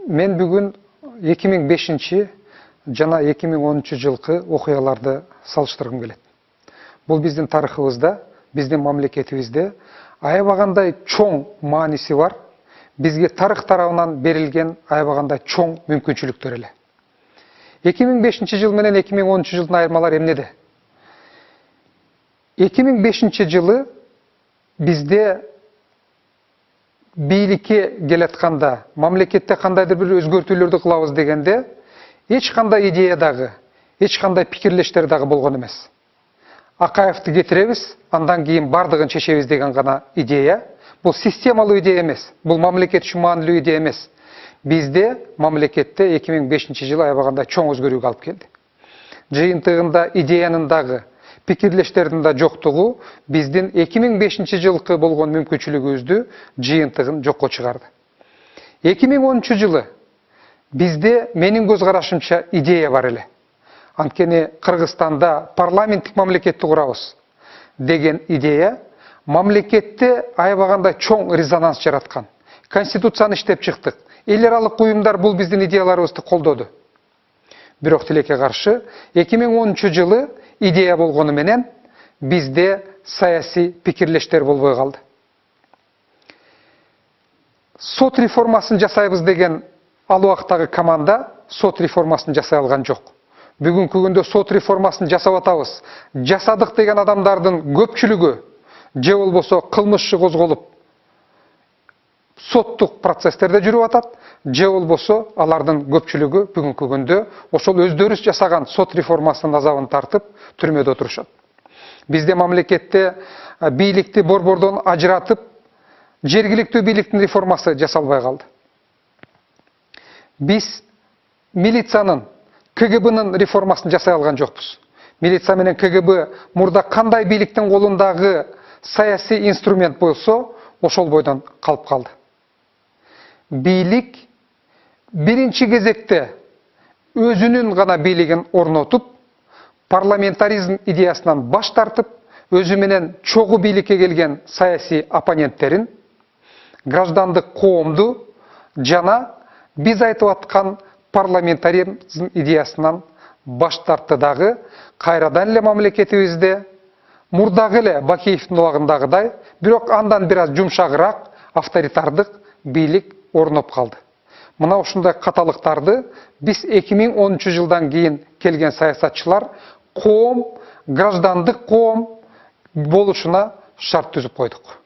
Мен бүгін 2005 жана 2010 жылқы окуяларды салыштыргым келет. Бұл біздің тарыхыбызда, біздің мамлекетибизде аябагандай чоң мааниси бар. Бизге тарых тарабынан берилген аябагандай чоң мүмкүнчүлүктөр эле. 2005 жыл менен 2010 жылдын айырмалары эмнеде? 2005 жылы бизде бийликке келатканда, мамлекетте кандайдыр бир өзгөртүүлөрдү кылабыз дегенде, эч кандай идея дагы, эч кандай пикирлештер дагы болгон эмес. Акаевди кетиребиз, андан кийин бардыгын чечебиз деген гана идея. Бул системалуу идея эмес, бул мамлекет үчүн маанилүү идея эмес. Бизде мамлекетте 2005 жылы аябагандай чоң өзгөрүүгө алып келди. Жыйынтыгында идеянын дагы, пикирлештердин да жоктугу биздин 2005 жылкы болгон мүмкүнчүлүгүбүздү жыйынтыгын жокко чыгарды. 2010 жылы бизде менин көз карашымча идея бар эле. Анткени Кыргызстанда парламенттик мамлекетти курабыз деген идея мамлекетте аябагандай чоң резонанс жараткан. Конституцияны иштеп чыктык. Эл аралык уюмдар бул биздин идеяларыбызды колдоду. Бирок тилекке каршы 2010 жылы идея болгону менен бизде саясий пикирлештер болбой калды. Сот реформасын жасайбыз деген ал убактагы команда сот реформасын жасай алган жок. Бүгүнкү күндө сот реформасын жасап атабыз. Жасадык деген адамдардын көпчүлүгү же болбосо кылмыш козголуп соттук процесстерде жүрүп атат, же болбосо алардын көпчүлүгү бүгүнкү күндө ошол өздөрү жасаган сот реформасынын азабын тартып түрмөдө отурушат. Бизде мамлекетте бийликти борбордон ажыратып, жергиликтүү бийликтин реформасы жасалбай калды. Биз милициянын, КГБнын реформасын жасай алган жокпуз. Милиция менен КГБ мурда кандай бийликтин колундагы саясий инструмент болсо, ошол бойдон калып калды. Бийлик биринчи кезекте өзүнүн гана бийлигин орнотуп, парламентаризм идеясынан баш тартып, өзү менен чогуу бийликке келген саясий оппоненттерин, граждандык коомду жана биз айтып аткан парламентаризм идеясынан баш тартты дагы, кайрадан эле мамлекетибизде мурдагы эле Бакиевдин убагындагыдай, бирок андан бир аз жумшагыраак авторитардык бийлик орноп калды. Мына ушундай каталыктарды биз 2010 жылдан кийин келген саясатчылар коом, граждандык коом болушуна шарт түзүп койдук.